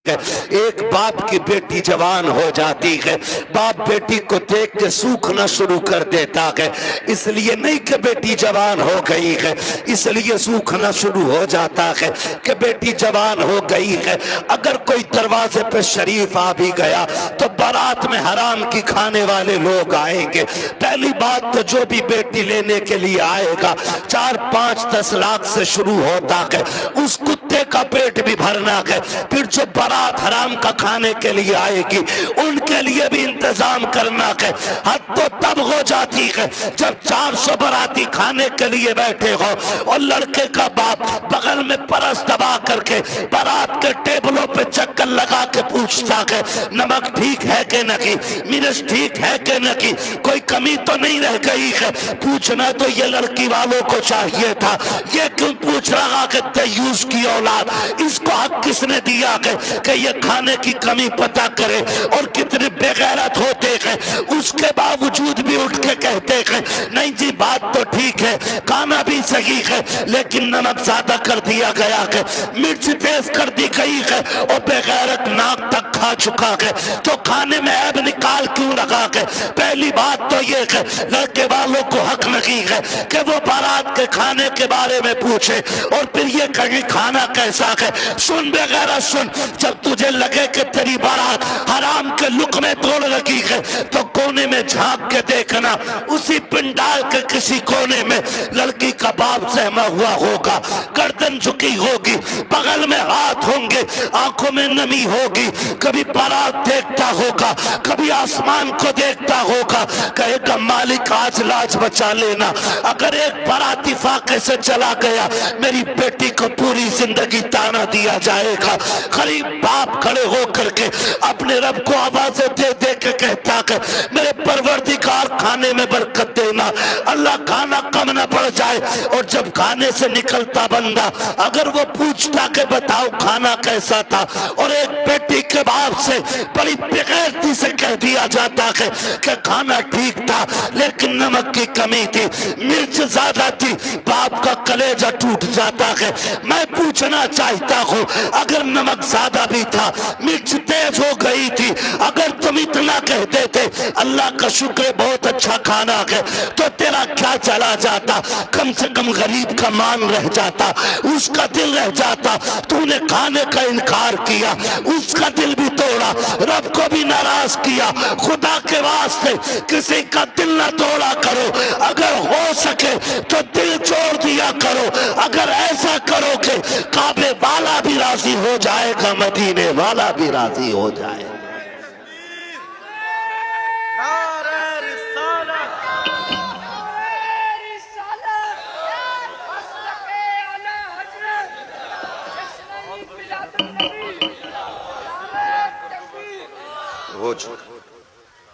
एक बाप की बेटी जवान हो जाती है, बाप बेटी को देख के सूखना शुरू कर देता है। इसलिए नहीं कि बेटी जवान हो गई है इसलिए सूखना शुरू हो जाता है कि बेटी जवान हो गई है। अगर कोई दरवाजे पे शरीफ आ भी गया तो बारात में हराम की खाने वाले लोग आएंगे। पहली बात तो जो भी बेटी लेने के लिए आएगा 4, 5, 10 लाख से शुरू होता है, उस कुत्ते का पेट भी भरना है। फिर जो बारात हराम का खाने के लिए आएगी उनके लिए भी इंतजाम करना है। हद तो तब हो जाती है जब 400 बाराती खाने के लिए बैठे हो और लड़के का बाप बगल में परस दबा करके बारात के टेबलों पे चक्कर लगा के पूछता है नमक ठीक है कि नहीं, मिर्च ठीक है कि नहीं, कोई कमी तो नहीं रह गई है। पूछना तो ये लड़की वालों को चाहिए था, ये क्यों पूछ रहा कि तयूस की औलाद, इसको हक किसने दिया कि ये खाने की कमी पता करे। और कितने बेगैरत होते हैं उसके बावजूद भी उठ के कहते हैं नहीं जी बात तो ठीक है, खाना भी सही है लेकिन नमक ज्यादा कर दिया गया है, मिर्च तेज कर दी गई है और बेगैरत नाक तक खा चुका है, तो खाने में ऐब निकाल क्यों रखा है। पहली बात तो ये है लड़के वालों को हक नहीं है कि वो बारात के खाने के बारे में पूछे और फिर ये कहे खाना कैसा है। सुन बेगैरत सुन, जब तुझे लगे कि तेरी बारात हराम के लुक़मे तोड़ रखी है तो कोने में झांक के देखना, उसी पिंडाल के किसी कोने में लड़की का बाप सहमा हुआ होगा, गर्दन झुकी होगी, बगल में हाथ होंगे, आंखों में नमी होगी, कभी बारात देखता होगा, कभी आसमान को देखता होगा, कहेगा मालिक आज लाज बचा लेना, अगर एक बाराती फाके से चला गया मेरी बेटी को पूरी जिंदगी ताना दिया जाएगा। गरीब बाप खड़े हो करके अपने रब को आवाज़ें दे दे के कहता है मेरे परवरदिगार खाने में बरकत देना, अल्लाह खाना कम न पड़ जाए। और जब खाने से निकलता बंदा अगर वो पूछता कि बताओ खाना कैसा था और एक बेटी के बाप से बड़ी बेगैरती से कह दिया जाता है कि खाना ठीक था लेकिन नमक की कमी थी, मिर्च ज्यादा थी, बाप का कलेजा टूट जाता है। मैं पूछना चाहता हूँ अगर नमक ज्यादा भी था, मिर्च तेज हो गई थी, अगर तुम इतना कह देते अल्लाह का शुक्र बहुत अच्छा खाना है तो तेरा क्या चला जाता, कम से कम गरीब का मान रह जाता, उसका दिल रह जाता। तूने खाने का इनकार किया, उसका दिल भी तोड़ा, रब को भी नाराज किया। खुदा के वास्ते किसी का दिल ना तोड़ा करो, अगर हो सके तो दिल छोड़ दिया करो। अगर ऐसा करोगे काबे वाला भी राजी हो जाएगा, मदीने वाला भी राजी हो जाएगा।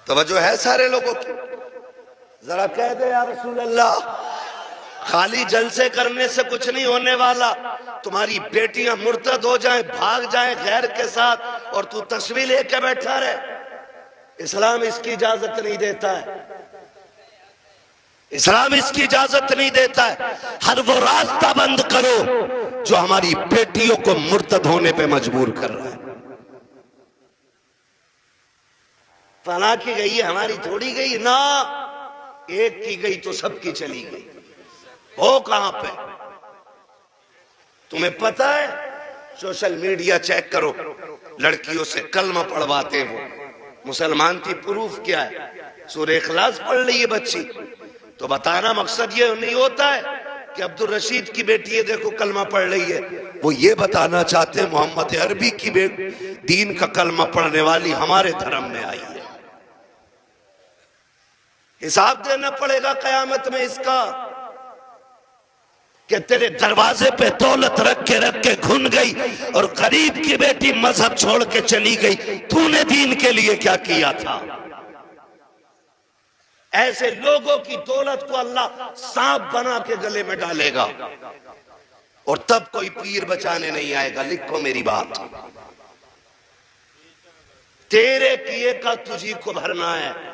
तवज्जो है सारे लोगों की, जरा कह दे या रसूल अल्लाह, खाली जलसे करने से कुछ नहीं होने वाला। तुम्हारी बेटियां मुर्तद हो जाएं, भाग जाएं गैर के साथ और तू तस्वीर लेके बैठा रहे, इस्लाम इसकी इजाजत नहीं देता है, इस्लाम इसकी इजाजत नहीं देता है। हर वो रास्ता बंद करो जो हमारी बेटियों को मुर्तद होने पे मजबूर कर रहा है। फला की गई है हमारी थोड़ी गई ना, एक की गई तो सबकी चली गई। हो कहां पे तुम्हें पता है? सोशल मीडिया चेक करो, लड़कियों से कलमा पढ़वाते हो, मुसलमान थी, प्रूफ क्या है? सूरह इखलास पढ़ रही है बच्ची, तो बताना मकसद ये नहीं होता है कि अब्दुल रशीद की बेटी है देखो कलमा पढ़ रही है, वो ये बताना चाहते हैं मोहम्मद अरबी की बेटी दीन का कलमा पढ़ने वाली हमारे धर्म में आई है। हिसाब देना पड़ेगा कयामत में इसका कि तेरे दरवाजे पे दौलत रख के घुन गई और गरीब की बेटी मजहब छोड़ के चली गई, तूने दीन के लिए क्या किया था? ऐसे लोगों की दौलत को अल्लाह सांप बना के गले में डालेगा और तब कोई पीर बचाने नहीं आएगा। लिखो मेरी बात, तेरे किए का तुझी को भरना है।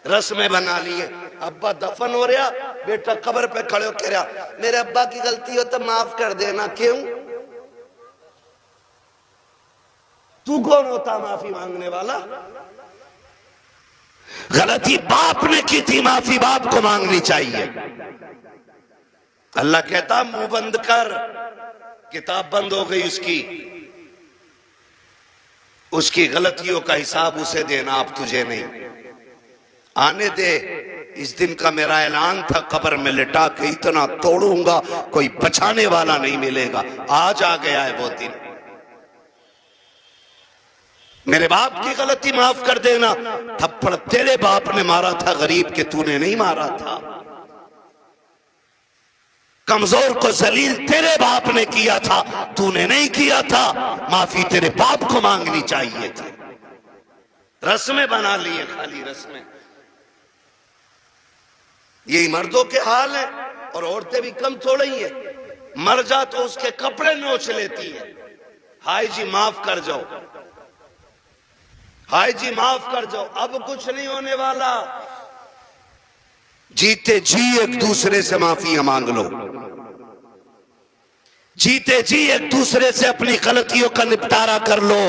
रस्में बना लिए, अब्बा दफन हो रहा, बेटा कब्र पे खड़े हो कह रहा मेरे अब्बा की गलती हो तो माफ कर देना। क्यों? तू कौन होता माफी मांगने वाला? गलती बाप ने की थी, माफी बाप को मांगनी चाहिए। अल्लाह कहता मुंह बंद कर, किताब बंद हो गई उसकी गलतियों का हिसाब उसे देना, अब तुझे नहीं। आने दे, इस दिन का मेरा ऐलान था, कब्र में लिटा के इतना तोड़ूंगा कोई बचाने वाला नहीं मिलेगा। आज आ गया है वो दिन। मेरे बाप की गलती माफ कर देना, थप्पड़ तेरे बाप ने मारा था गरीब के, तूने नहीं मारा था। कमजोर को जलील तेरे बाप ने किया था, तूने नहीं किया था। माफी तेरे बाप को मांगनी चाहिए थी। रस्में बना लिए, खाली रस्में। यही मर्दों के हाल है, और औरतें भी कम थोड़ी है। मर जा तो उसके कपड़े नोच लेती है। हाय जी माफ कर जाओ, हाय जी माफ कर जाओ, अब कुछ नहीं होने वाला। जीते जी एक दूसरे से माफियां मांग लो, जीते जी एक दूसरे से अपनी गलतियों का निपटारा कर लो,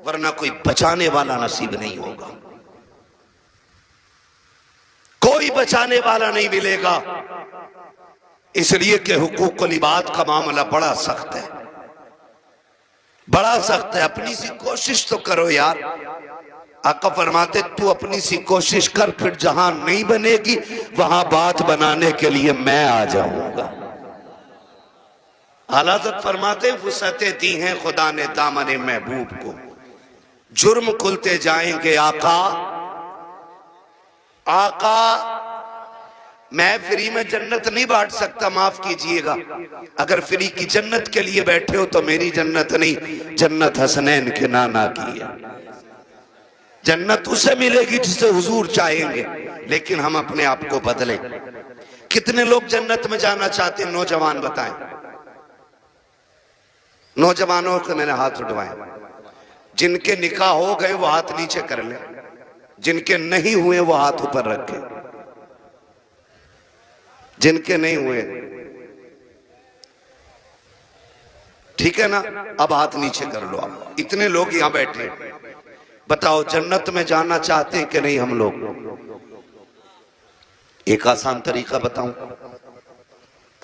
वरना कोई बचाने वाला नसीब नहीं होगा, कोई बचाने वाला नहीं मिलेगा। इसलिए कि हुकूकुल इबाद का मामला बड़ा सख्त है, बड़ा सख्त है। अपनी सी कोशिश तो करो यार। आका फरमाते तू अपनी सी कोशिश कर, फिर जहां नहीं बनेगी वहां बात बनाने के लिए मैं आ जाऊंगा। आलाज़त फरमाते वुसअतें दी हैं खुदा ने दामने महबूब को, जुर्म खुलते जाएंगे आका। आका मैं फ्री में जन्नत नहीं बांट सकता, माफ कीजिएगा। अगर फ्री की जन्नत के लिए बैठे हो तो मेरी जन्नत नहीं, जन्नत हसनैन के नाना की है। जन्नत उसे मिलेगी जिसे हुजूर चाहेंगे, लेकिन हम अपने आप को बदलें। कितने लोग जन्नत में जाना चाहते हैं? नौजवान बताएं, नौजवानों को मैंने हाथ उठवाएं। जिनके निकाह हो गए वो हाथ नीचे कर ले, जिनके नहीं हुए वो हाथ ऊपर रखे। जिनके नहीं हुए ठीक है ना, अब हाथ नीचे कर लो। आप इतने लोग यहां बैठे, बताओ जन्नत में जाना चाहते हैं कि नहीं हम लोग? एक आसान तरीका बताऊं,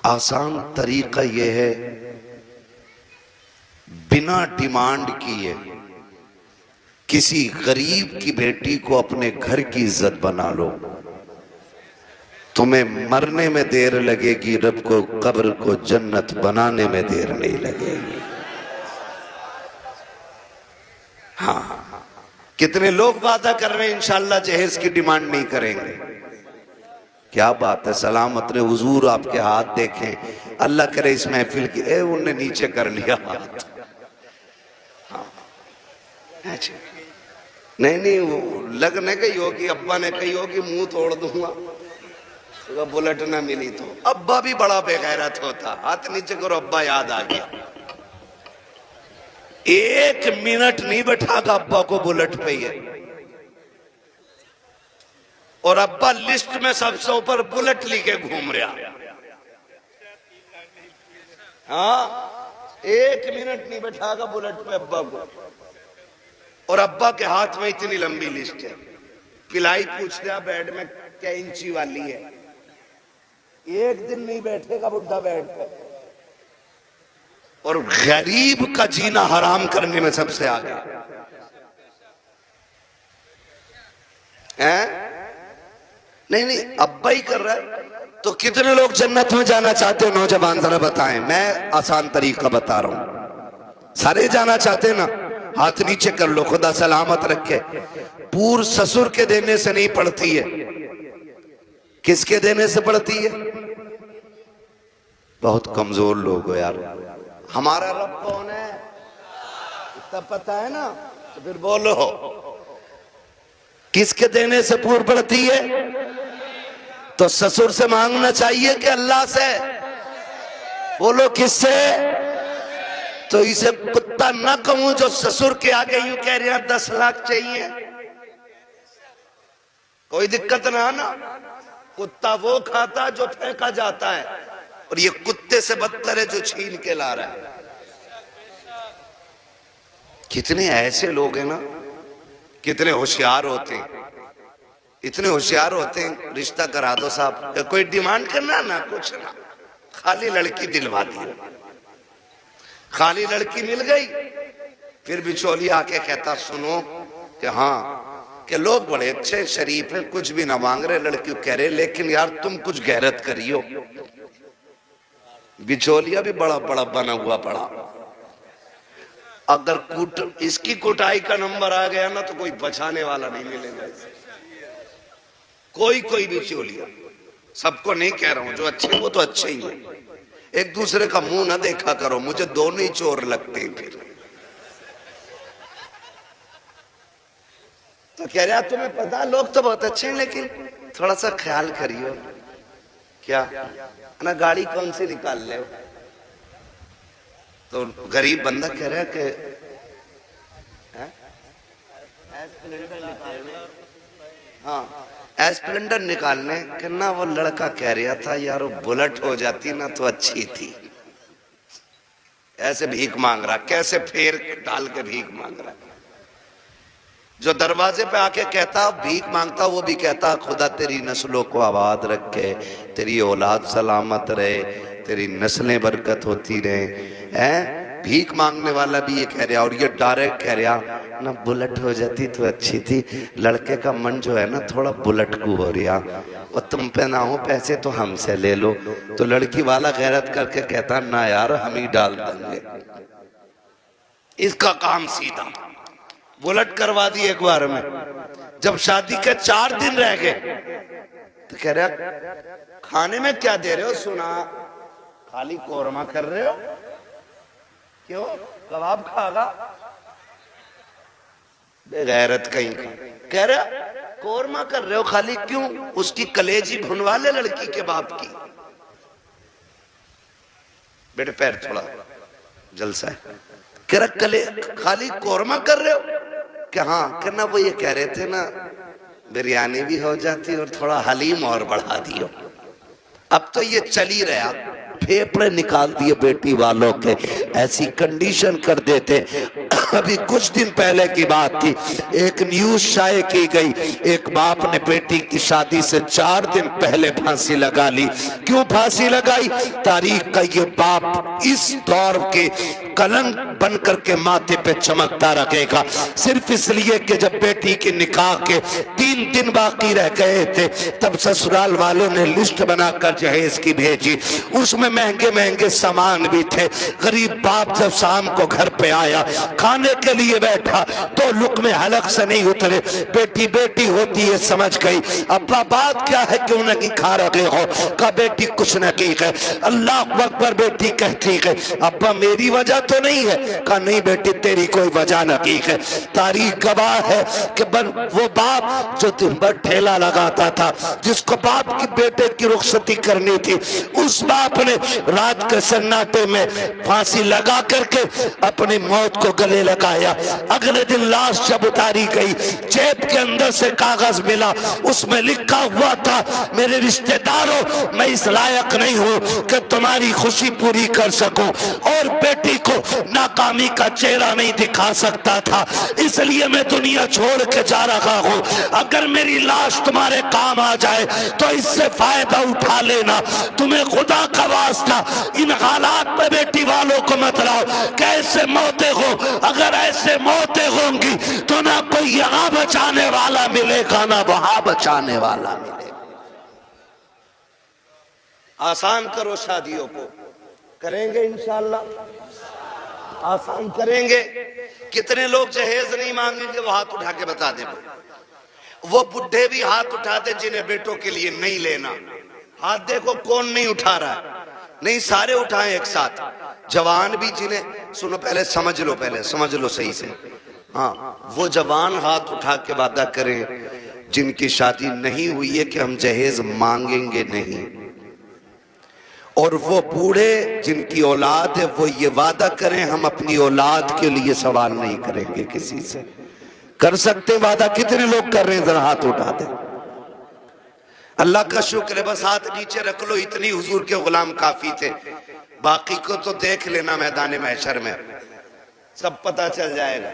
आसान तरीका यह है, बिना डिमांड किए किसी गरीब की बेटी को अपने घर की इज्जत बना लो। तुम्हें मरने में देर लगेगी, रब को कब्र को जन्नत बनाने में देर नहीं लगेगी। हाँ, कितने लोग वादा कर रहे हैं इंशाअल्लाह जहेज की डिमांड नहीं करेंगे। क्या बात है, सलामत ने हुजूर आपके हाथ देखें, अल्लाह करे इस महफिल की। उनने नीचे कर लिया हाथ। हाँ। नहीं वो लगने गई होगी, अब्बा ने कही होगी मुंह तोड़ दूंगा, तो बुलेट ना मिली तो। अब्बा भी बड़ा बेगैरत होता, हाथ नीचे करो, अब्बा याद आ गया। एक मिनट नहीं बैठागा अब्बा को बुलेट पे ही है, और अब्बा लिस्ट में सबसे ऊपर बुलेट लेके घूम रहा। हाँ, एक मिनट नहीं बैठागा बुलेट पे अब्बा को, और अब्बा के हाथ में इतनी लंबी लिस्ट है। पिलाई पूछ दिया बेड में क्या इंची वाली है, एक दिन नहीं बैठेगा बुढ़ा बेड पे। और गरीब का जीना हराम करने में सबसे आगे है। नहीं अब्बा ही कर रहा है। तो कितने लोग जन्नत में जाना चाहते हो? नौजवान जरा बताएं, मैं आसान तरीका बता रहा हूं। सारे जाना चाहते हैं ना? हाथ नीचे कर लो, खुदा सलामत रखे। पूर्व ससुर के देने से नहीं पड़ती है, किसके देने से पड़ती है? बहुत कमजोर लोग हो यार। हमारा रब कौन है इतना पता है ना? तो फिर बोलो किसके देने से पूर्व पड़ती है? तो ससुर से मांगना चाहिए कि अल्लाह से? बोलो किससे? तो इसे कुत्ता ना कहूं जो ससुर के आगे यूं कह रहे हैं 10 लाख चाहिए, कोई दिक्कत ना। कुत्ता वो खाता जो फेंका जाता है, और ये कुत्ते से बदतर है जो छीन के ला रहा है। कितने ऐसे लोग हैं ना, कितने होशियार होते हैं, इतने होशियार होते हैं, रिश्ता करा दो साहब, कोई डिमांड करना ना कुछ ना, खाली लड़की दिलवा दी, खाली लड़की मिल गई। फिर बिचौलिया आके कहता सुनो कि हाँ कि लोग बड़े अच्छे शरीफ हैं, कुछ भी ना मांग रहे, लड़की कह रहे लेकिन यार तुम कुछ गैरत करियो। बिचौलिया भी बड़ा बड़ा बना हुआ पड़ा। अगर इसकी कुटाई का नंबर आ गया ना तो कोई बचाने वाला नहीं मिलेगा। कोई बिचौलिया, सबको नहीं कह रहा हूं, जो अच्छे वो तो अच्छे ही है। एक दूसरे का मुंह ना देखा करो, मुझे दोनों ही चोर लगते हैं। फिर तो कह रहा तुम्हें पता लोग तो बहुत अच्छे हैं लेकिन थोड़ा सा ख्याल करियो। क्या ना गाड़ी कौन सी निकाल ले? तो गरीब बंदा कह रहा है कि हाँ एस्प्लेंडर निकालने कि ना, वो लड़का कह रहा था यार वो बुलेट हो जाती ना तो अच्छी थी। ऐसे भीख मांग रहा, कैसे फेर डाल के भीख मांग रहा। जो दरवाजे पे आके कहता भीख मांगता, वो भी कहता खुदा तेरी नस्लों को आबाद रखे, तेरी औलाद सलामत रहे, तेरी नस्लें बरकत होती रहे। हैं भीख मांगने वाला भी ये कह रहा, और ये डायरेक्ट कह रहा ना बुलेट हो जाती तो अच्छी थी। लड़के का मन जो है ना थोड़ा बुलेट को हो रहा, और तुम पे ना हो पैसे तो हमसे ले लो। तो लड़की वाला गैरत करके कहता ना यार हम ही डाल देंगे। इसका काम सीधा, बुलेट करवा दी एक बार में। जब शादी के 4 दिन रह गए तो कह रहा खाने में क्या दे रहे हो? सुना खाली कोरमा कर रहे हो, क्यों कबाब खागा? बेगैरत कहीं का कह रहा कोरमा कर रहे हो खाली, क्यों? उसकी कलेजी भुनवा ले लड़की के बाप की। बेटे पैर थोड़ा जलसा है। कह रहा कले खाली कोरमा कर रहे हो क्या? हाँ कहना वो ये कह रहे थे ना बिरयानी भी हो जाती और थोड़ा हलीम और बढ़ा दियो। अब तो ये चल ही रहा, फेफड़े निकाल दिए बेटी वालों के, ऐसी कंडीशन कर देते। अभी कुछ दिन पहले की बात थी, एक न्यूज शाये की गई, एक बाप ने बेटी की शादी से 4 दिन पहले फांसी लगा ली। क्यों फांसी लगाई? तारीख का ये बाप इस दौर के कलंक बन करके माथे पे चमकता रखेगा, सिर्फ इसलिए कि जब बेटी के निकाह के 3 दिन बाकी रह गए थे तब ससुराल वालों ने लिस्ट बनाकर जहेज की भेजी। उसमें महंगे महंगे सामान भी थे। गरीब बाप जब शाम को घर पे आया, खाने के लिए बैठा तो लुक़मे हलक से नहीं उतरे। बेटी बेटी होती है समझ गई। अब्बा बात क्या है, क्यों नहीं खा रहे हो? का बेटी कुछ न की है। अल्लाह अकबर बेटी कहती है अब्बा मेरी वजह तो नहीं है? का नहीं बेटी तेरी कोई वजह न की है। तारीख गवाह है कि वो बाप जो दिन भर ठेला लगाता था, जिसको बाप की बेटे की रुखसती करनी थी, उस बाप ने रात के सन्नाटे में फांसी लगा करके अपनी मौत को गले लगाया। अगले दिन लाश जब उतारी गई, जेब के अंदर से कागज मिला, उसमें लिखा हुआ था मेरे रिश्तेदारों मैं इस लायक नहीं हूं कि तुम्हारी खुशी पूरी कर सकूं, और बेटी को नाकामी का चेहरा नहीं दिखा सकता था, इसलिए मैं दुनिया छोड़ के जा रहा हूं। अगर मेरी लाश तुम्हारे काम आ जाए तो इससे फायदा उठा लेना। तुम्हें खुदा का वास्ता इन हालात में बेटी वालों को मत लाओ। कैसे मौतें हो, अगर ऐसे मौतें होंगी तो ना कोई यहां बचाने वाला मिलेगा ना वहां बचाने वाला मिलेगा। आसान करो शादियों को, करेंगे इंशाअल्लाह, आसान करेंगे। कितने लोग जहेज नहीं मांगेंगे वो हाथ उठा के बता दे। वो बुढ़े भी हाथ उठाते जिन्हें बेटों के लिए नहीं लेना। हाथ देखो कौन नहीं उठा रहा है। नहीं सारे उठाएं एक साथ। जवान भी जिन्हें, सुनो पहले समझ लो, पहले समझ लो सही से। हाँ वो जवान हाथ उठा के वादा करें जिनकी शादी नहीं हुई है कि हम जहेज मांगेंगे नहीं, और वो बूढ़े जिनकी औलाद है वो ये वादा करें हम अपनी औलाद के लिए सवाल नहीं करेंगे किसी से। कर सकते वादा? कितने लोग कर रहे हैं? जरा हाथ उठा दे। अल्लाह का शुक्र है, बस हाथ नीचे रख लो, इतनी हुजूर के गुलाम काफी थे। बाकी को तो देख लेना मैदान महशर में। सब पता चल जाएगा।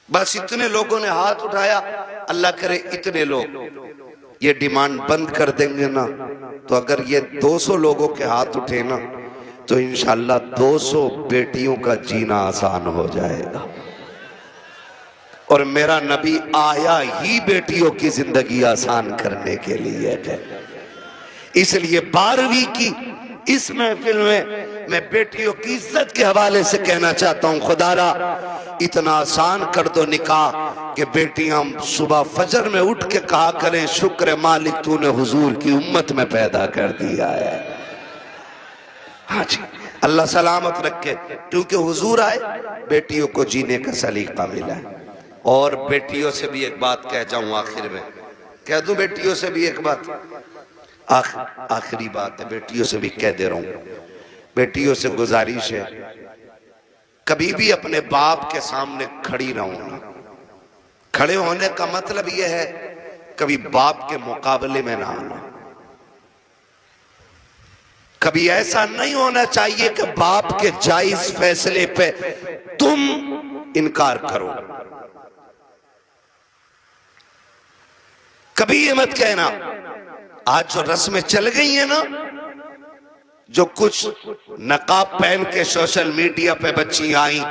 बस इतने लोगों ने हाथ उठाया, अल्लाह करे इतने लोग ये डिमांड बंद कर देंगे ना, तो अगर ये 200 लोगों के हाथ उठे ना, तो इंशाल्लाह 200 बेटियों का जीना आसान हो जाएगा। और मेरा नबी आया ही बेटियों की जिंदगी आसान करने के लिए है। इसलिए 12वीं की इस महफिल में मैं बेटियों की इज्जत के हवाले से कहना चाहता हूं, खुदारा इतना आसान कर दो निकाह कि बेटियां सुबह फजर में उठ के कहा करें, शुक्र मालिक तूने हुजूर की उम्मत में पैदा कर दिया है। हाँ जी, अल्लाह सलामत रखे, क्योंकि हुजूर आए, बेटियों को जीने का सलीका मिला है। और बेटियों से भी एक बात कह जाऊं आखिर में, कह दूं बेटियों से भी एक बात, आखिरी बात है, बेटियों से भी कह दे रहा हूं, बेटियों से गुजारिश है, कभी भी अपने बाप के सामने खड़ी ना होना। खड़े होने का मतलब यह है कभी बाप के मुकाबले में ना आना। कभी ऐसा नहीं होना चाहिए कि बाप के जायज फैसले पे तुम इनकार करो। कभी ये मत कहना, आज जो रस्में चल गई है ना, जो कुछ नकाब पहन के सोशल मीडिया पे बच्ची आई,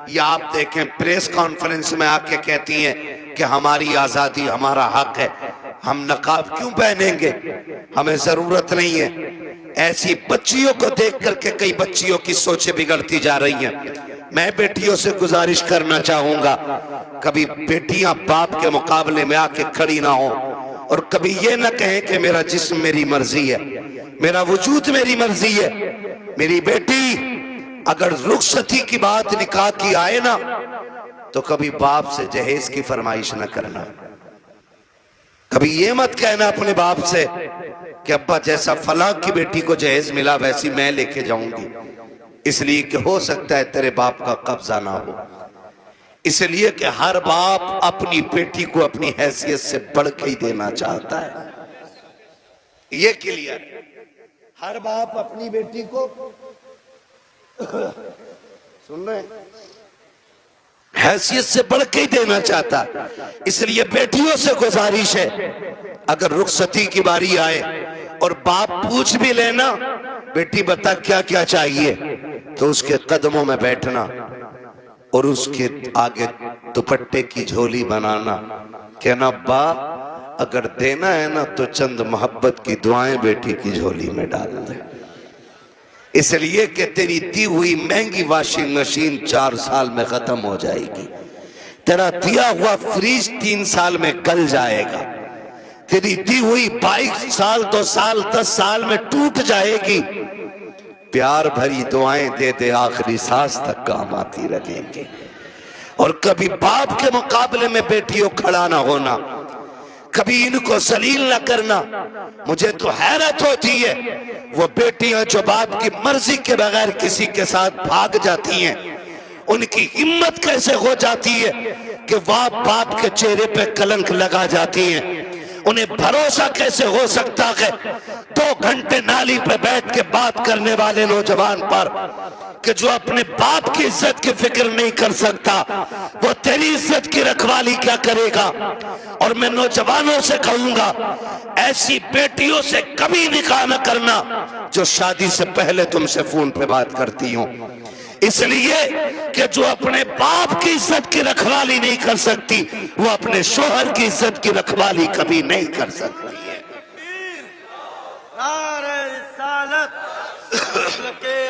या आप देखें प्रेस कॉन्फ्रेंस में आके कहती हैं कि हमारी आजादी हमारा हक है, हम नकाब क्यों पहनेंगे, हमें जरूरत नहीं है। ऐसी बच्चियों को देख करके कई बच्चियों की सोचें बिगड़ती जा रही हैं। मैं बेटियों से गुजारिश करना चाहूंगा, कभी बेटियां बाप के मुकाबले में आके खड़ी ना हो, और कभी ये ना कहें कि मेरा जिस्म मेरी मर्जी है, मेरा वजूद मेरी मर्जी है। मेरी बेटी अगर रुखसती की बात निकाह की आए ना, तो कभी बाप से जहेज की फरमाइश न करना। कभी ये मत कहना अपने बाप से कि अब्बा जैसा फलां की बेटी को जहेज मिला वैसी मैं लेके जाऊंगी, इसलिए कि हो सकता है तेरे बाप का कब्जा ना हो। इसलिए कि हर बाप अपनी बेटी को अपनी हैसियत से बढ़ के ही देना चाहता है। ये क्लियर, हर बाप अपनी बेटी को सुन रहे, हैसियत से बढ़ के ही देना चाहता। इसलिए बेटियों से गुजारिश है, अगर रुखसती की बारी आए और बाप पूछ भी लेना, बेटी बता क्या क्या चाहिए, तो उसके कदमों में बैठना और उसके आगे दुपट्टे की झोली बनाना, कहना अब्बा अगर देना है ना तो चंद मोहब्बत की दुआएं बेटी की झोली में डाल दे, इसलिए कि तेरी दी हुई महंगी वॉशिंग मशीन 4 साल में खत्म हो जाएगी, तेरा दिया हुआ फ्रिज 3 साल में गल जाएगा, तेरी दी हुई बाइक 1 साल 2 साल 10 साल में टूट जाएगी। प्यार भरी दुआएं दे दे, आखिरी सांस तक काम आती रहेंगी। और कभी बाप के मुकाबले में बेटियों खड़ा ना होना, कभी इनको जलील न करना। मुझे तो हैरत होती है वो बेटियां जो बाप की मर्जी के बगैर किसी के साथ भाग जाती हैं, उनकी हिम्मत कैसे हो जाती है कि वह बाप के चेहरे पे कलंक लगा जाती हैं। उन्हें भरोसा कैसे हो सकता है 2 घंटे नाली पे बैठ के बात करने वाले नौजवान पर कि जो अपने बाप की इज्जत की फिक्र नहीं कर सकता, वो तेरी इज्जत की रखवाली क्या करेगा। और मैं नौजवानों से कहूंगा, ऐसी बेटियों से कभी निकाह न करना जो शादी से पहले तुमसे फोन पे बात करती हो, इसलिए कि जो अपने बाप की इज्जत की रखवाली नहीं कर सकती, वो अपने शोहर की इज्जत की रखवाली कभी नहीं कर सकती है।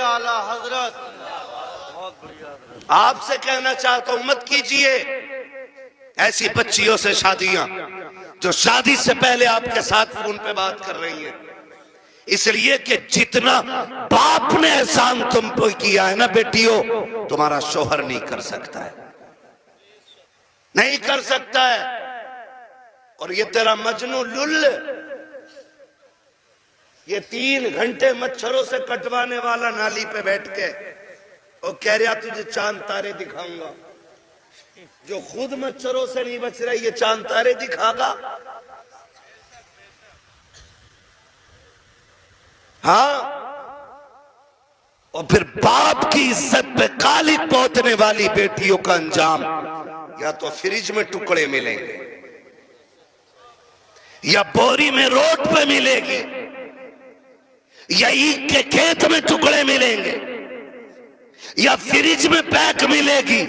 आला हजरत, आपसे कहना चाहता हूं मत कीजिए ऐसी बच्चियों से शादियां जो शादी से पहले आपके साथ फोन पे बात कर रही हैं, इसलिए कि जितना बाप ने एहसान तुम पर किया है ना बेटियों, तुम्हारा शोहर नहीं कर सकता है, नहीं कर सकता है। और ये तेरा मजनू लुल, ये 3 घंटे मच्छरों से कटवाने वाला नाली पे बैठ के और कह रहा तुझे चांद तारे दिखाऊंगा, जो खुद मच्छरों से नहीं बच रहा ये चांद तारे दिखागा। हाँ, और फिर बाप की इज्जत पे कालिक पोतने वाली बेटियों का अंजाम या तो फ्रिज में टुकड़े मिलेंगे, या बोरी में रोड पे मिलेगी, या ईख के खेत में टुकड़े मिलेंगे, या फ्रिज में पैक मिलेगी।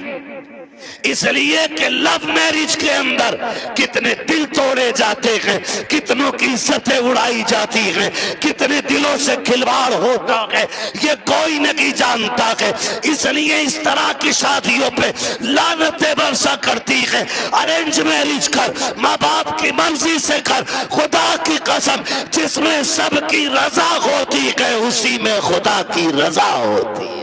इसलिए कि लव मैरिज के अंदर कितने दिल तोड़े जाते हैं, कितनों की इज्जतें उड़ाई जाती हैं, कितने दिलों से खिलवाड़ होता है, ये कोई नहीं जानता है। इसलिए इस तरह की शादियों पे लानतें बरसा करती है। अरेंज मैरिज कर, माँ बाप की मर्जी से कर, खुदा की कसम जिसमें सबकी रजा होती है उसी में खुदा की रजा होती है।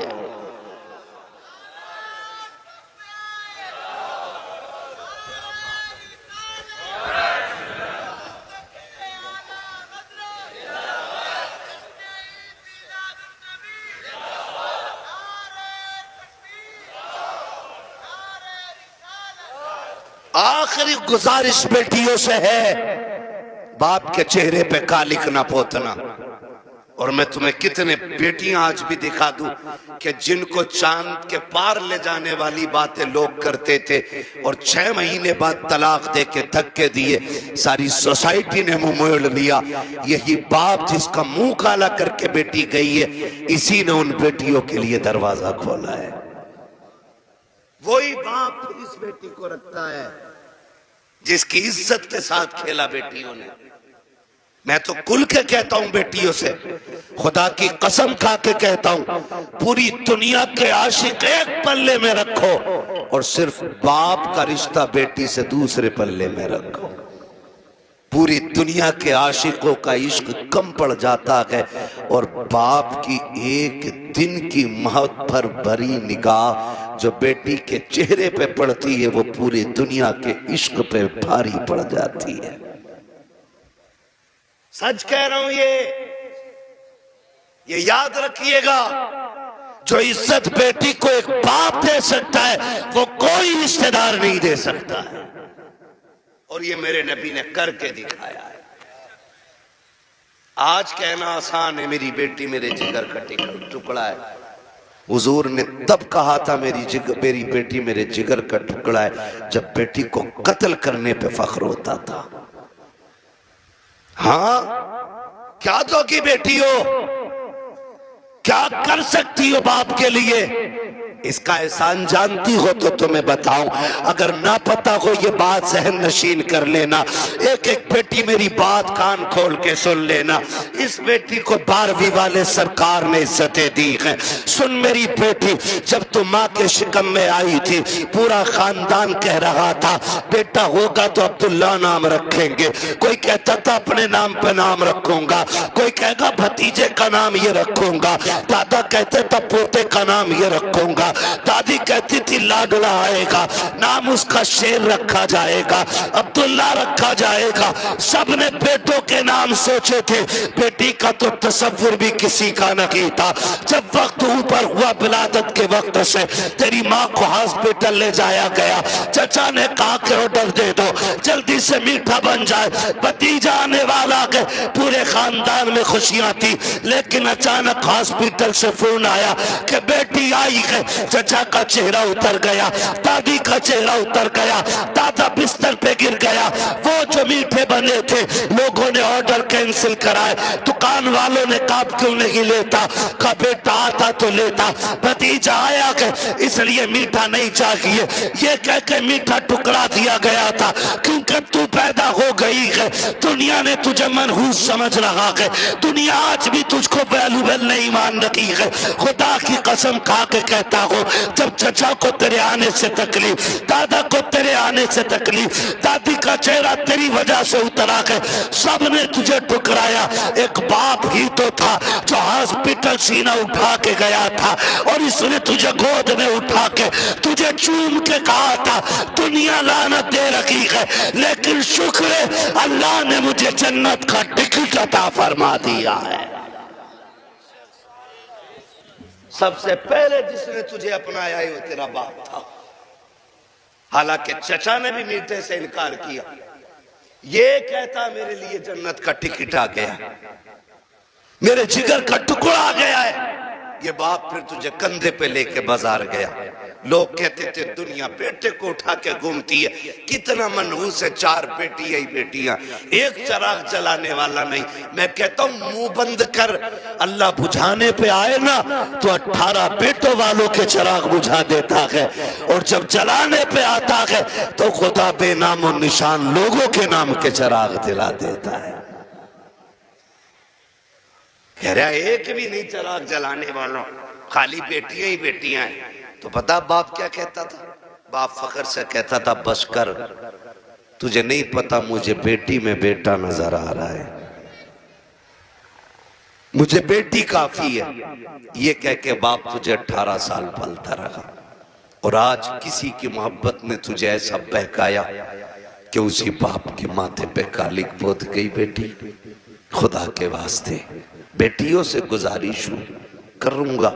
आखिरी गुजारिश बेटियों से है, बाप के चेहरे पे कालिक ना पोतना। और मैं तुम्हें कितने बेटियां आज भी दिखा दूं कि जिनको चांद के पार ले जाने वाली बातें लोग करते थे और 6 महीने बाद तलाक दे के धक्के दिए, सारी सोसाइटी ने मुंह मोड़ लिया। यही बाप जिसका मुंह काला करके बेटी गई है, इसी ने उन बेटियों के लिए दरवाजा खोला है। वही बाप इस बेटी को रखता है जिसकी इज्जत के साथ खेला बेटियों ने। मैं तो कुल के कहता हूं बेटियों से, खुदा की कसम खा के कहता हूं, पूरी दुनिया के आशिक एक पल्ले में रखो और सिर्फ बाप का रिश्ता बेटी से दूसरे पल्ले में रखो। पूरी दुनिया के आशिकों का इश्क कम पड़ जाता है और बाप की एक दिन की महत्व पर भरी निगाह जो बेटी के चेहरे पे पड़ती है वो पूरी दुनिया के इश्क पे भारी पड़ जाती है। सच कह रहा हूं, ये याद रखिएगा, जो इज्जत बेटी को एक बाप दे सकता है वो कोई रिश्तेदार नहीं दे सकता है। और ये मेरे नबी ने करके दिखाया है। आज कहना आसान है मेरी बेटी मेरे जिगर का टुकड़ा है, हुजूर ने तब कहा था मेरी बेटी मेरे जिगर का टुकड़ा है जब बेटी को कत्ल करने पे फख्र होता था। हाँ, क्या दोगी बेटी हो, क्या कर सकती हो बाप के लिए, इसका एहसान जानती हो तो तुम्हें बताऊं, अगर ना पता हो ये बात जहन नशीन कर लेना। एक एक बेटी मेरी बात कान खोल के सुन लेना। इस बेटी को 12वीं वाले सरकार ने इज्जतें दी हैं। सुन मेरी बेटी, जब तू माँ के शिकम में आई थी पूरा खानदान कह रहा था बेटा होगा तो अब्दुल्ला नाम रखेंगे, कोई कहता था अपने नाम पे नाम रखूंगा, कोई कहेगा भतीजे का नाम ये रखूंगा, दादा कहते था पोते का नाम ये रखूंगा, दादी कहती थी लाडला आएगा, नाम उसका शेर रखा जाएगा, अब्दुल्ला रखा जाएगा। सबने बेटों के नाम सोचे थे, बेटी का तो तसव्वुर भी किसी का नहीं था। जब वक्त ऊपर हुआ विलादत के वक्त से तेरी माँ को हॉस्पिटल ले जाया गया, चचा ने कहा कि ऑर्डर दे दो जल्दी से मीठा बन जाए, भतीजा आने वाला है। पूरे खानदान में खुशियां थी, लेकिन अचानक हॉस्पिटल से फोन आया कि बेटी आई है। चचा का चेहरा उतर गया, दादी का चेहरा उतर गया, दादा बिस्तर पे गिर गया। वो जो मीठे बने थे लोगों ने ऑर्डर कैंसिल कराए, दुकान वालों ने कहा क्यों नहीं लेता, का बेटा आता तो लेता, भतीजा आया के इसलिए मीठा नहीं चाहिए, ये कह के मीठा टुकड़ा दिया गया था। क्योंकि तू पैदा हो गई है, दुनिया ने तुझे मनहूस समझ रहा है, दुनिया आज भी तुझको वैल्यूबल नहीं मान रही है। खुदा की कसम खा के कहता हो, जब चचा को तेरे आने से तकलीफ, दादा को तेरे आने से तकलीफ, दादी का चेहरा तेरी वजह से उतरा है, सबने तुझे ठुकराया। एक बाप ही तो था जो हॉस्पिटल सीना उठा के गया था और इसने तुझे गोद में उठा के तुझे चूम के कहा था दुनिया लानत दे रखी है, लेकिन शुक्र है अल्लाह ने मुझे जन्नत का टिकट अता फरमा दिया है। सबसे पहले जिसने तुझे अपनाया है वो तेरा बाप था। हालांकि चचा ने भी मीठे से इनकार किया, ये कहता मेरे लिए जन्नत का टिकट आ गया, मेरे जिगर का टुकड़ा आ गया है। ये बाप फिर तुझे कंधे पे लेके बाजार गया। लोग कहते थे दुनिया बेटे को उठा के घूमती है, कितना मनहूस है, 4 बेटी ही बेटियां, एक चिराग जलाने वाला नहीं। मैं कहता हूं मुंह बंद कर, अल्लाह बुझाने पे आए ना तो 18 बेटों वालों के चिराग बुझा देता है, और जब जलाने पे आता है तो खुदा बेनाम और निशान लोगों के नाम के चिराग दिला देता है। कह रहा एक भी नहीं चिराग जलाने वालों, खाली बेटियां ही बेटियां हैं। तो पता बाप क्या कहता था? बाप फखर से कहता था बस कर, तुझे नहीं पता मुझे बेटी में बेटा नजर आ रहा है, मुझे बेटी काफी है। ये कह के बाप तुझे 18 साल पलता रहा, और आज किसी की मोहब्बत ने तुझे ऐसा बहकाया कि उसी बाप के माथे पे कालिक पोत गई बेटी। खुदा के वास्ते बेटियों से गुजारिश करूंगा,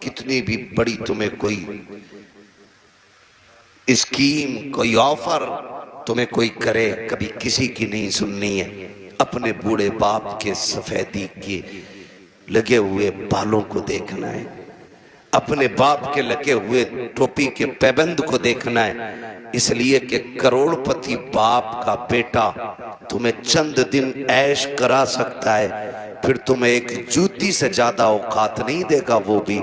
कितनी भी बड़ी तुम्हें कोई स्कीम, कोई ऑफर तुम्हें कोई करे, कभी किसी की नहीं सुननी है। अपने बूढ़े बाप के सफेदी के लगे हुए बालों को देखना है, अपने बाप के लगे हुए टोपी के पैबंद को देखना है, इसलिए कि करोड़पति बाप का बेटा तुम्हें चंद दिन ऐश करा सकता है, फिर तुम्हें एक जूती से ज्यादा औकात नहीं देगा। वो भी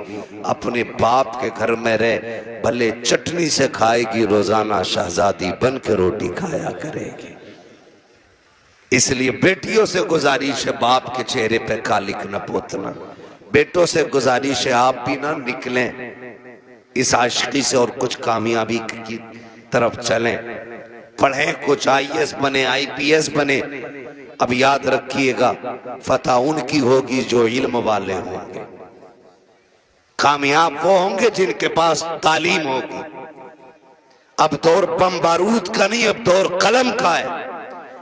अपने बाप के घर में रह, भले चटनी से खाएगी, रोजाना शहजादी बन के रोटी खाया करेगी। इसलिए बेटियों से गुजारिश है बाप के चेहरे पे कालिक न पोतना। बेटों से गुजारिश है आप भी ना निकलें इस आशिकी से और कुछ कामयाबी की तरफ चलें, पढ़ें, कुछ आईएएस बने, आईपीएस बने। अब याद रखिएगा फतह उनकी होगी जो इल्म वाले होंगे, कामयाब वो होंगे जिनके पास तालीम होगी। अब दौर बम बारूद का नहीं, अब दौर कलम का है।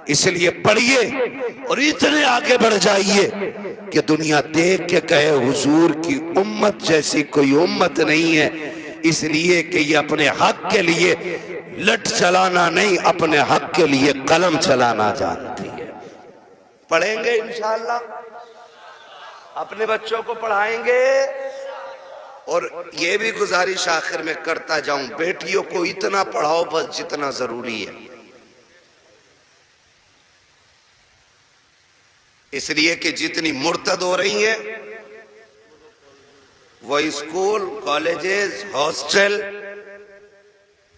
इसलिए पढ़िए और इतने आगे बढ़ जाइए कि दुनिया देख के कहे हुजूर की उम्मत जैसी कोई उम्मत नहीं है। इसलिए कि ये अपने हक के लिए लठ चलाना नहीं, अपने हक के लिए कलम चलाना जानती है। पढ़ेंगे इंशाअल्लाह, अपने बच्चों को पढ़ाएंगे। और ये भी गुजारिश आखिर में करता जाऊं, बेटियों को इतना पढ़ाओ बस जितना जरूरी है। इसलिए कि जितनी मुर्तद हो रही है वो school, colleges, hostel,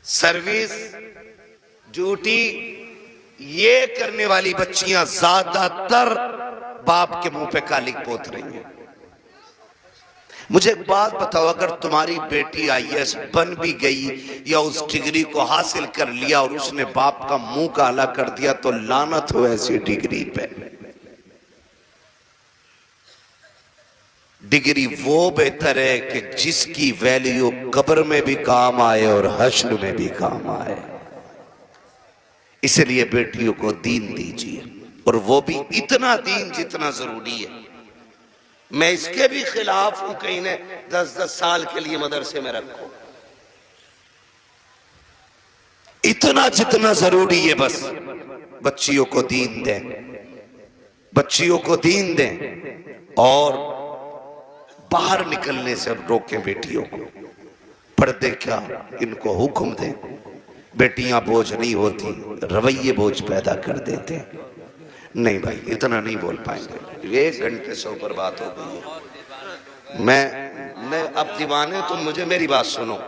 service, duty, ये करने वाली बच्चियां ज्यादातर बाप के मुंह पे कालिक पोत रही हैं। मुझे एक बात बताओ, अगर तुम्हारी बेटी आईएएस बन भी गई या उस डिग्री को हासिल कर लिया और उसने बाप का मुंह काला कर दिया, तो लानत हो ऐसी डिग्री पे। डिग्री वो बेहतर है कि जिसकी वैल्यू कब्र में भी काम आए और हश्र में भी काम आए। इसलिए बेटियों को दीन दीजिए, और वो भी इतना दीन जितना जरूरी है। मैं इसके भी खिलाफ हूं कहीं ने 10-10 साल के लिए मदरसे में रखो, इतना जितना जरूरी है बस बच्चियों को दीन दें, बच्चियों को दीन दें। और बाहर निकलने से रोकें बेटियों को, पर्दे क्या इनको हुक्म दें। बेटियां बोझ नहीं होती, रवैये बोझ पैदा कर देते हैं। नहीं भाई इतना नहीं बोल पाएंगे, 1 घंटे से ऊपर बात हो गई है। मैं अब दीवाने, तुम मुझे मेरी बात सुनो।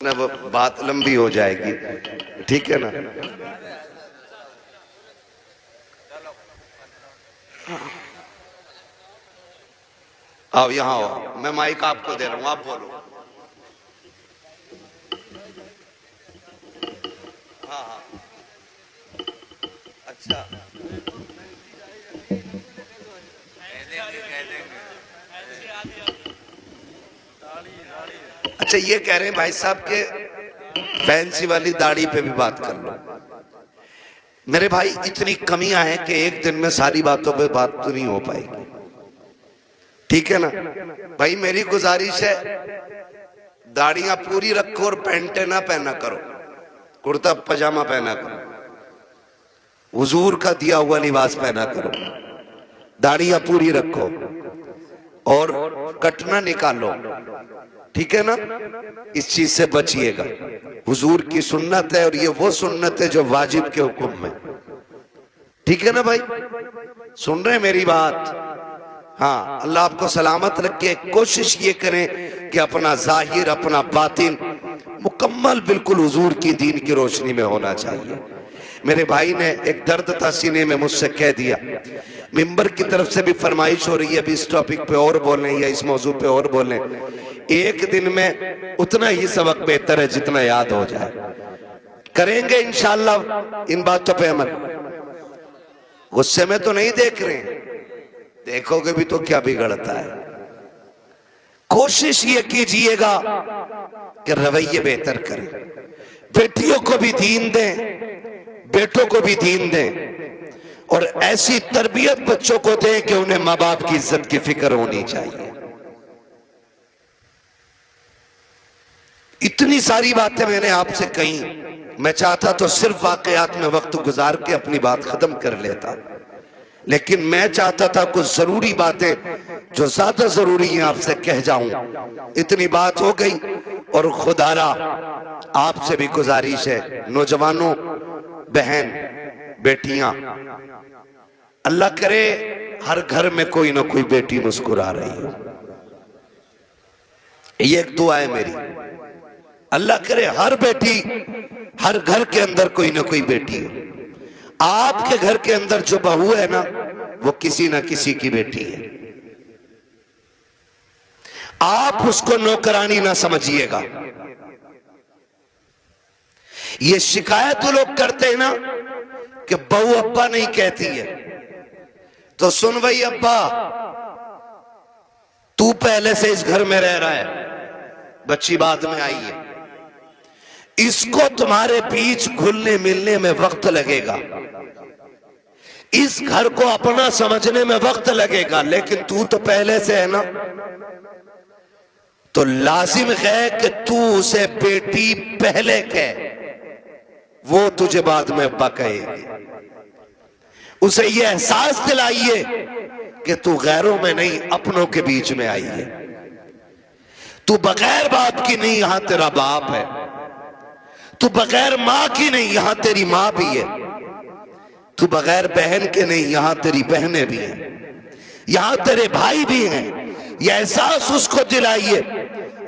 ना वो बात लंबी हो जाएगी, ठीक है ना। आओ यहाँ आओ, मैं माइक आपको दे रहा हूं, आप बोलो। हाँ हाँ अच्छा, अच्छा, ये कह रहे हैं भाई साहब के फैंसी वाली दाढ़ी पे भी बात कर लो। मेरे भाई, इतनी कमियां हैं कि एक दिन में सारी बातों पे बात तो नहीं हो पाएगी, ठीक है ना भाई। मेरी गुजारिश है, दाढ़ियां पूरी रखो और पैंटे ना पहना करो, कुर्ता पजामा पहना करो, हुजूर का दिया हुआ लिबास पहना करो, दाढ़ियां पूरी रखो और कटना निकालो, ठीक है ना। इस चीज से बचिएगा। हुजूर की सुन्नत है और ये वो सुन्नत है जो वाजिब के हुक्म में, ठीक है ना भाई। सुन रहे मेरी बात? हाँ, अल्लाह आपको सलामत रखे। कोशिश ये करें कि अपना जाहिर अपना बातिन मुकम्मल बिल्कुल हुजूर की दीन की रोशनी में होना चाहिए। मेरे भाई ने एक दर्द था सीने में, मुझसे कह दिया, मिंबर की तरफ से भी फरमाइश हो रही है अभी इस टॉपिक पे और बोलें या इस मौजू पे और बोलें। एक दिन में उतना ही सबक बेहतर है जितना याद हो जाए। करेंगे इंशाअल्लाह इन बातों पे अमल। गुस्से में तो नहीं देख रहे हैं, देखोगे भी तो क्या बिगड़ता है। कोशिश ये कीजिएगा कि रवैये बेहतर करें, बेटियों को भी दीन दें, बेटों को भी दीन दें और ऐसी तरबियत बच्चों को दें कि उन्हें माँ बाप की इज्जत की फिक्र होनी चाहिए। इतनी सारी बातें मैंने आपसे कही, मैं चाहता तो सिर्फ वाकयात में वक्त गुजार के अपनी बात खत्म कर लेता, लेकिन मैं चाहता था कुछ जरूरी बातें जो ज्यादा जरूरी हैं आपसे कह जाऊं। इतनी बात हो गई और खुदारा आपसे भी गुजारिश है, नौजवानों, बहन, बेटियां, अल्लाह करे हर घर में कोई ना कोई बेटी मुस्कुरा रही हो। ये एक दुआ है मेरी, अल्लाह करे हर बेटी, हर घर के अंदर कोई ना कोई बेटी हो। आपके घर के अंदर जो बहू है ना, वो किसी ना किसी की बेटी है। आप उसको नौकरानी ना समझिएगा। ये शिकायत वो लोग करते हैं ना कि बहू अब्बा नहीं कहती है, तो सुन भाई अब्बा, तू पहले से इस घर में रह रहा है, बच्ची बाद में आई है, इसको तुम्हारे बीच घुलने मिलने में वक्त लगेगा, इस घर को अपना समझने में वक्त लगेगा, लेकिन तू तो पहले से है ना, तो लाजिम है कि तू उसे बेटी पहले कह, वो तुझे बाद में अब्बा कहेगी। उसे ये एहसास दिलाइए कि तू गैरों में नहीं अपनों के बीच में आई है, तू बगैर बाप की नहीं, यहां तेरा बाप है, तू बगैर मां की नहीं, यहां तेरी मां भी है, तू बगैर बहन के नहीं, यहां तेरी बहनें भी हैं, यहां तेरे भाई भी हैं। यह एहसास उसको दिलाइए।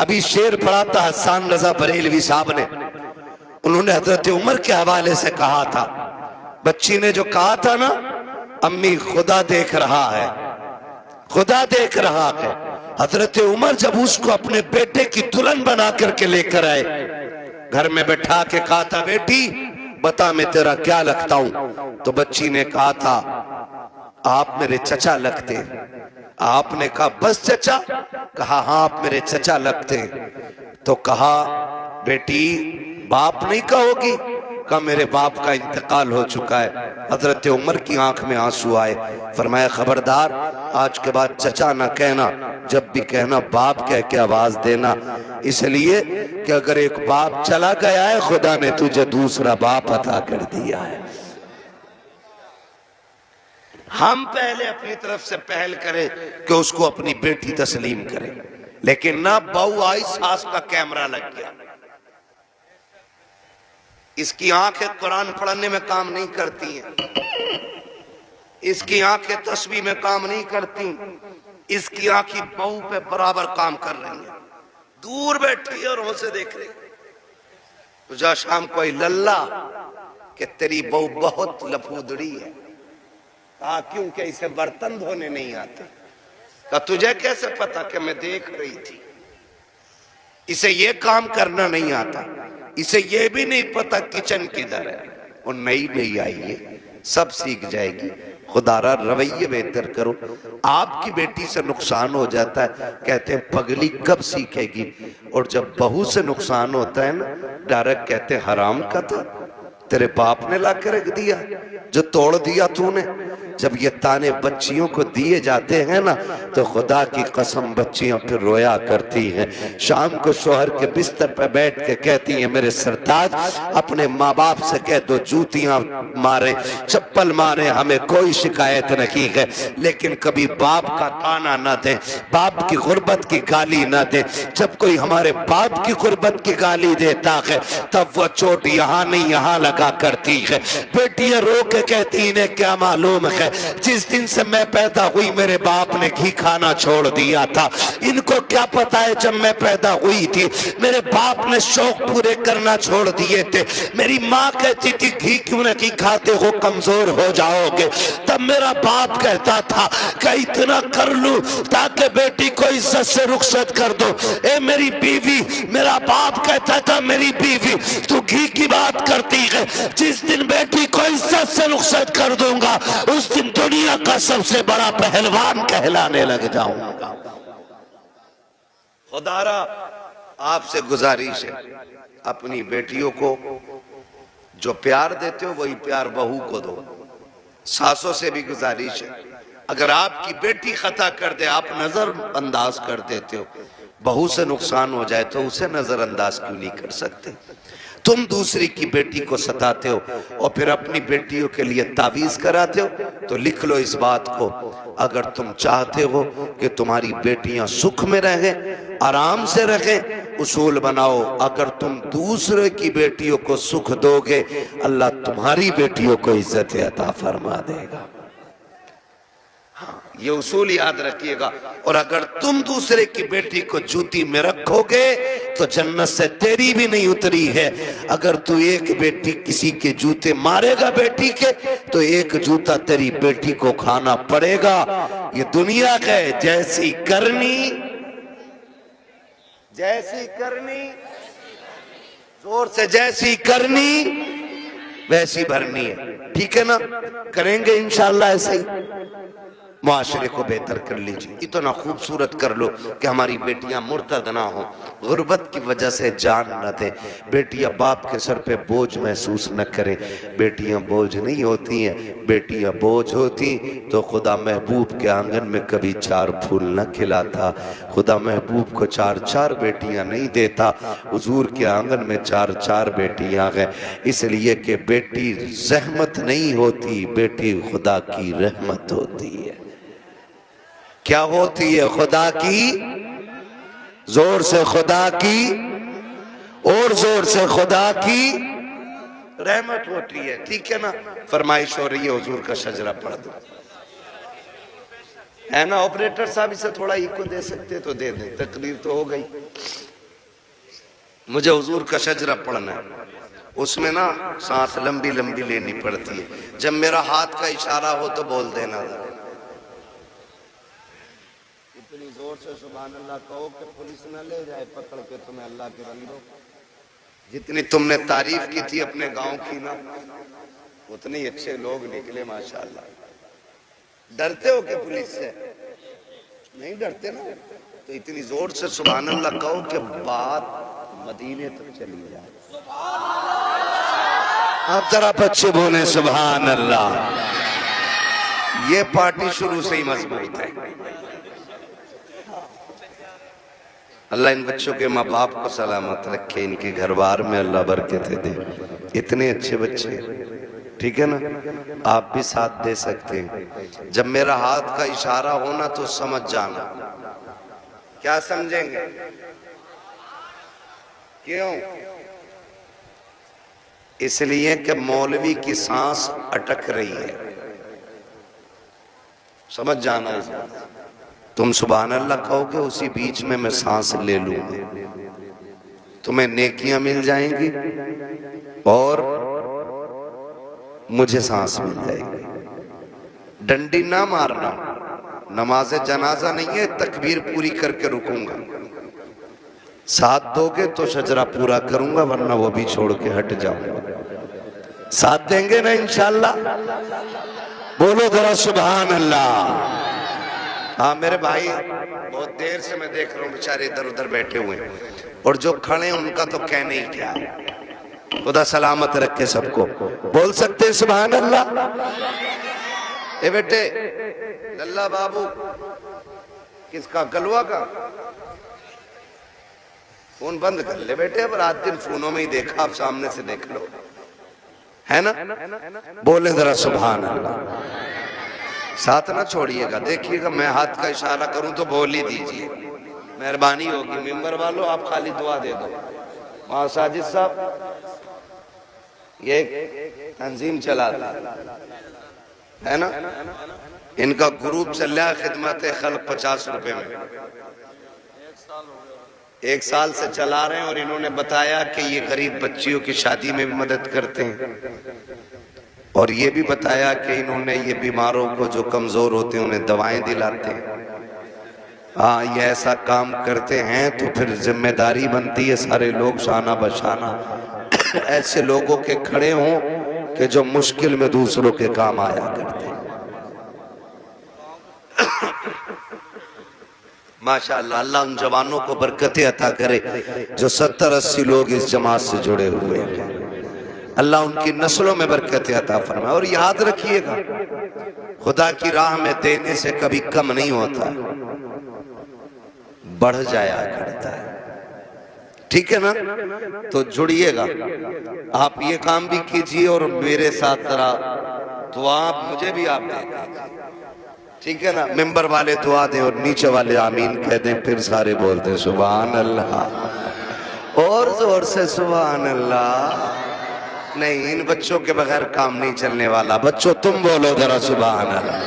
अभी शेर पढ़ा था हसन रजा बरेलवी साहब ने, उन्होंने हजरत उमर के हवाले से कहा था, बच्ची ने जो कहा था ना, अम्मी खुदा देख रहा है, खुदा देख रहा है। हजरत उमर जब उसको अपने बेटे की दुल्हन बना करके लेकर आए, घर में बैठा के कहा था, बेटी बता मैं तेरा क्या लगता हूं। तो बच्ची ने कहा था, आप मेरे चचा लगते। आपने कहा बस चचा? कहा हाँ आप मेरे चचा लगते। तो कहा बेटी बाप नहीं कहोगी? कहा मेरे बाप का इंतकाल हो चुका है। हजरत उमर की आंख में आंसू आए। फरमाया खबरदार, आज के बाद चचा ना कहना, जब भी कहना बाप कह के आवाज देना, इसलिए कि अगर एक बाप चला गया है, खुदा ने तुझे दूसरा बाप अता कर दिया है। हम पहले अपनी तरफ से पहल करें कि उसको अपनी बेटी तस्लीम करें, लेकिन ना बहू आई, सास का कैमरा लग गया। इसकी आंखें कुरान पढ़ने में काम नहीं करती हैं, इसकी आंखें तस्बीह में काम नहीं करती, इसकी आंखें बहू पे बराबर काम कर रही हैं। दूर बैठी है और उसे देख रही। तो जा शाम को लल्ला कि तेरी बहू बहुत लफूदड़ी है। कहा क्योंकि इसे बर्तन धोने नहीं आते। कहा तुझे कैसे पता? कि मैं देख रही थी, इसे ये काम करना नहीं आता, इसे ये भी नहीं पता किचन किधर है। और नई नई आई है, सब सीख जाएगी। खुदारा रवैये बेहतर करो। आपकी बेटी से नुकसान हो जाता है, कहते हैं पगली कब सीखेगी। और जब बहू से नुकसान होता है ना, डायरेक्ट कहते हैं हराम का था, तेरे बाप ने ला के रख दिया, जो तोड़ दिया तूने। जब ये ताने बच्चियों को दिए जाते हैं ना, तो खुदा की कसम बच्चियां फिर रोया करती हैं। शाम को शोहर के बिस्तर पर बैठ के कहती हैं, मेरे सरताज अपने माँ बाप से कह दो जूतियां मारे, चप्पल मारे, हमें कोई शिकायत नहीं है, लेकिन कभी बाप का ताना न दे, बाप की गुर्बत की गाली न दे। जब कोई हमारे बाप की गुर्बत की गाली देता है, तब वो चोट यहाँ नहीं यहाँ लगा करती है। बेटियां रो के कहती, इन्हें क्या मालूम है, जिस दिन से मैं पैदा हुई मेरे बाप ने घी खाना छोड़ दिया था। इनको क्या पता है जब मैं पैदा हुई थी मेरे बाप ने शौक पूरे करना छोड़ दिए थे। मेरी माँ कहती थी घी क्यों नहीं खाते हो, कमजोर हो जाओगे। तब मेरा बाप कहता था कि इतना कर लूं ताकि बेटी को इज्जत से रुखसत कर दो। ए मेरी बीवी, मेरा बाप कहता था मेरी बीवी तू घी की बात करती है, जिस दिन बेटी को इज्जत से रुखसत कर दूंगा उस दिन दुनिया का सबसे बड़ा पहलवान कहलाने लग जाऊंगा। खुदारा आपसे गुजारिश है, अपनी बेटियों को जो प्यार देते हो वही प्यार बहू को दो। सासों से भी गुजारिश है, अगर आपकी बेटी खता कर दे आप नजरअंदाज कर देते हो, बहू से नुकसान हो जाए तो उसे नजरअंदाज क्यों नहीं कर सकते। तुम दूसरी की बेटी को सताते हो और फिर अपनी बेटियों के लिए तावीज कराते हो, तो लिख लो इस बात को, अगर तुम चाहते हो कि तुम्हारी बेटियां सुख में रहें, आराम से रहें, उसूल बनाओ, अगर तुम दूसरे की बेटियों को सुख दोगे अल्लाह तुम्हारी बेटियों को इज्जत अता फरमा देगा। ये उसूल याद रखिएगा। और अगर तुम दूसरे की बेटी को जूती में रखोगे तो जन्नत से तेरी भी नहीं उतरी है। अगर तू एक बेटी किसी के जूते मारेगा बेटी के, तो एक जूता तेरी बेटी को खाना पड़ेगा। ये दुनिया का है, जैसी करनी जोर से जैसी करनी वैसी भरनी है, ठीक है ना। करेंगे इंशाअल्लाह ऐसे ही, मुआशरे को बेहतर कर लीजिए, इतना खूबसूरत कर लो कि हमारी बेटियां मुर्तद ना हो, गुर्बत की वजह से जान न दे, बेटियां बाप के सर पे बोझ महसूस न करें। बेटियां बोझ नहीं होती हैं, बेटियां बोझ होती तो खुदा महबूब के आंगन में कभी 4 फूल न खिलाता, खुदा महबूब को 4 बेटियां नहीं देता, हुजूर के आंगन में 4 बेटियां हैं। इसलिए कि बेटी रहमत नहीं होती, बेटी खुदा की रहमत होती है। क्या होती है? खुदा की, जोर से खुदा की, और जोर से खुदा की रहमत होती है, ठीक है ना। फरमाइश हो रही है हुजूर का शजरा पढ़ दो, है ना। ऑपरेटर साहब इसे थोड़ा इको दे सकते तो दे दे, तकरीर तो हो गई। मुझे हुजूर का शजरा पढ़ना है, उसमें ना सांस लंबी लंबी लेनी पड़ती है। जब मेरा हाथ का इशारा हो तो बोल देना, इतनी जोर से सुभान अल्लाह कहो कि पुलिस न ले जाए पकड़ के तुम्हें। अल्लाह के बंदो, जितनी तुमने तारीफ की थी अपने गांव की ना, उतने अच्छे लोग निकले माशाअल्लाह। डरते हो कि पुलिस से? नहीं डरते ना, तो इतनी जोर से सुभान अल्लाह कहो कि बात मदीने तक चली जाए। आप जरा बच्चे बोले सुभान अल्लाह। ये पार्टी शुरू से ही मजबूत है। अल्लाह इन बच्चों के माँ बाप को सलामत रखे, इनके घर बार में अल्लाह बरकतें दे। इतने अच्छे बच्चे, ठीक है ना। आप भी साथ दे सकते हैं। जब मेरा हाथ का इशारा होना तो समझ जाना। क्या समझेंगे? क्यों? इसलिए कि मौलवी की सांस अटक रही है, समझ जाना। तुम सुभान अल्लाह कहोगे, उसी बीच में मैं सांस ले लूंगा, तुम्हें नेकियां मिल जाएंगी और मुझे सांस मिल जाएगी। डंडी ना मारना, नमाज जनाजा नहीं है, तकबीर पूरी करके रुकूंगा। साथ दोगे तो शजरा पूरा करूंगा, वरना वो भी छोड़ के हट जाऊंगा। साथ देंगे ना इंशाअल्लाह? बोलो जरा सुभान अल्लाह। हाँ मेरे भाई, बहुत देर से मैं देख रहा हूँ बेचारे इधर उधर बैठे हुए हैं, और जो खड़े हैं उनका तो कहने ही क्या है। खुदा सलामत रखे सबको। बोल सकते हैं सुभान अल्लाह। ए बेटे लल्ला बाबू, किसका? गलवा का फोन बंद कर ले बेटे, अब रात दिन फोनों में ही देखा, आप सामने से देख लो, है ना? बोले जरा सुभान अल्लाह। साथ ना छोड़िएगा, देखिएगा मैं हाथ का इशारा करूं तो बोल ही दीजिए, मेहरबानी होगी। मेंबर वालों आप खाली दुआ दे दो। वहां साजिद साहब ये तंजीम चलाता है ना, इनका ग्रुप चल रहा है खिदमत खल्क 50 रुपए में, 1 साल से चला रहे हैं। और इन्होंने बताया कि ये गरीब बच्चियों की शादी में भी मदद करते हैं, और ये भी बताया कि इन्होंने ये बीमारों को जो कमजोर होते हैं उन्हें दवाएं दिलाते हैं। हाँ ये ऐसा काम करते हैं तो फिर जिम्मेदारी बनती है सारे लोग शाना बशाना ऐसे लोगों के खड़े हों कि जो मुश्किल में दूसरों के काम आया करते हैं। माशाअल्लाह, अल्लाह उन जवानों को बरकतें अता करे जो 70-80 लोग इस जमात से जुड़े हुए हैं। अल्लाह उनकी नस्लों में बरकतें अता फरमाए। और याद रखिएगा, खुदा की राह में देने से कभी कम नहीं होता, बढ़ जाया करता है। ठीक है ना? तो जुड़िएगा, आप ये काम भी कीजिए और मेरे साथ जरा दुआ मुझे भी आप दें, ठीक है ना? मेंबर वाले दुआ दें और नीचे वाले आमीन कह दें, फिर सारे बोलते सुभान अल्लाह, और जोर से सुभान अल्लाह। नहीं, इन बच्चों के बगैर काम नहीं चलने वाला। बच्चों तुम बोलो जरा सुभान अल्लाह।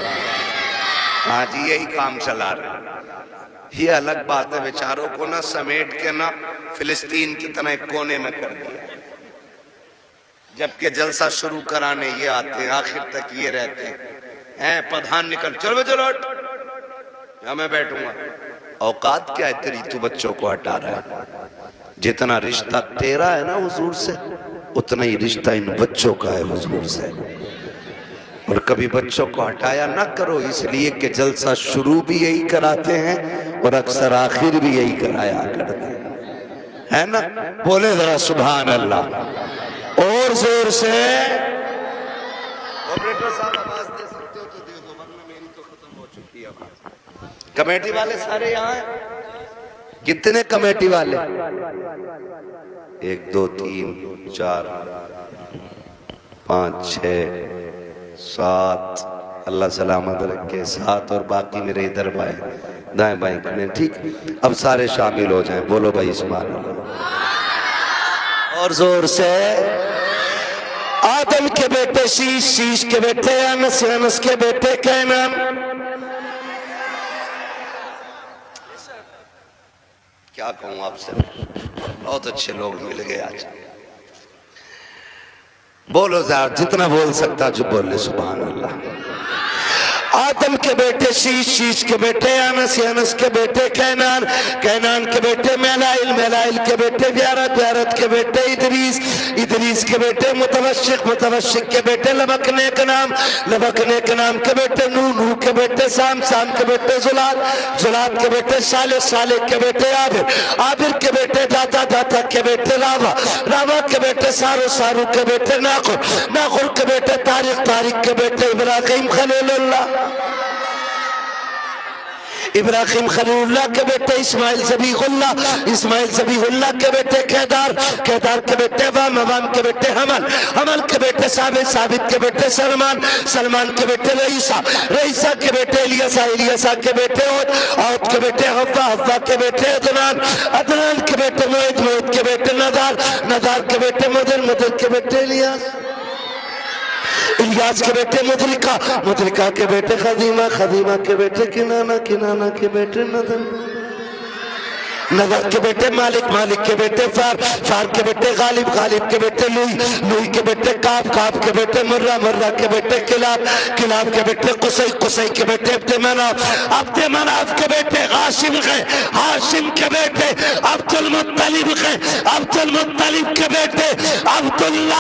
हाँ जी, यही काम चला रहे। ये अलग बात है, बेचारों को ना समेट के ना फिलिस्तीन की तरह एक कोने में कर दिया, जबकि जलसा शुरू कराने ये आते हैं, आखिर तक ये रहते हैं। प्रधान निकल, चलो चलो या मैं बैठूंगा। औकात क्या है तेरी, तू बच्चों को हटा रहा है। जितना रिश्ता तेरा है ना हुजूर से, उतना ही रिश्ता इन बच्चों का है हुजूर से। और कभी बच्चों को हटाया ना करो, इसलिए कि जलसा शुरू भी यही कराते हैं और अक्सर आखिर भी यही कराया करते हैं, है ना? बोले जरा सुभान अल्लाह और जोर से। ऑपरेटर साहब आवाज दे सकते हो तो दे दो, वरना मेरी तो खत्म हो चुकी है आवाज। कमेटी वाले सारे यहाँ हैं? कितने कमेटी वाले? 1 2 3 4 5 6 7, अल्लाह सलामत रखे, 7, और बाकी मेरे इधर दाएं बाएं खड़े। ठीक, अब सारे शामिल हो जाएं। बोलो भाई सुभान अल्लाह और जोर से। आदम के बेटे शीश, शीश के बेटे अनस, अनस के बेटे कैनान। क्या कहूं आपसे, बहुत अच्छे लोग मिल गए आज। बोलो यार, जितना बोल सकता जो बोले सुभान अल्लाह। आदम के बेटे शीश, शीश के बेटे अनस, अनस के बेटे कैनान, कैनान के बेटे मेलाइल, मेलाइल के बेटे ब्यारत, ब्यारत के बेटे इदरीस, इदरीस के बेटे मुतवश्शिक, मुतवश्शिक के बेटे लबकने का नाम, लबकने के नाम के बेटे नूह, नूह के बेटे साम, साम के बेटे जुलाल, जुलाल के बेटे साले, साले के बेटे आबिर, आबिर के बेटे दाता, दाता के बेटे रावा, रावा के बेटे सारू, सारू के बेटे नाखुर, नाखुर के बेटे तारिक, तारिक के बेटे इब्राहिम खलीलुल्लाह, इब्राहिम खलीलुल्लाह के बेटे इस्माइल ज़बीहुल्लाह, इस्माइल ज़बीहुल्लाह के बेटे केदार, केदार के बेटे वाम, वाम के बेटे हमल, हमल के बेटे साबित, साबित के बेटे सलमान, सलमान के बेटे रईसा, रईसा के बेटे इलियासा, इलियासा के बेटे औद के बेटे हव्वा, हव्वा के बेटे अदनान, अदनान के बेटे मोइद, मोइद के बेटे नदार, नदार के बेटे मुदर, मुदर के बेटे इलियास, इलियास के बेटे मुदरिका, मुदरिका के बेटे खदीमा, खदीमा के बेटे किनाना, किनाना के बेटे नदर, नदर के बेटे मालिक, मालिक के बेटे फार, फार के बेटे गालिब, गालिब के बेटे लुई, लुई के बेटे काब, काब के बेटे मुर्रा, मुर्रा के बेटे किलाब, किलाब के बेटे कुसै, कुसै के बेटे अब्दे मनाफ, अब्दे मनाफ के बेटे हाशिम के, हाशिम के बेटे अब्दुल मुत्तलिब के, अब्दुल मुत्तलिब के बेटे अब्दुल्लाह।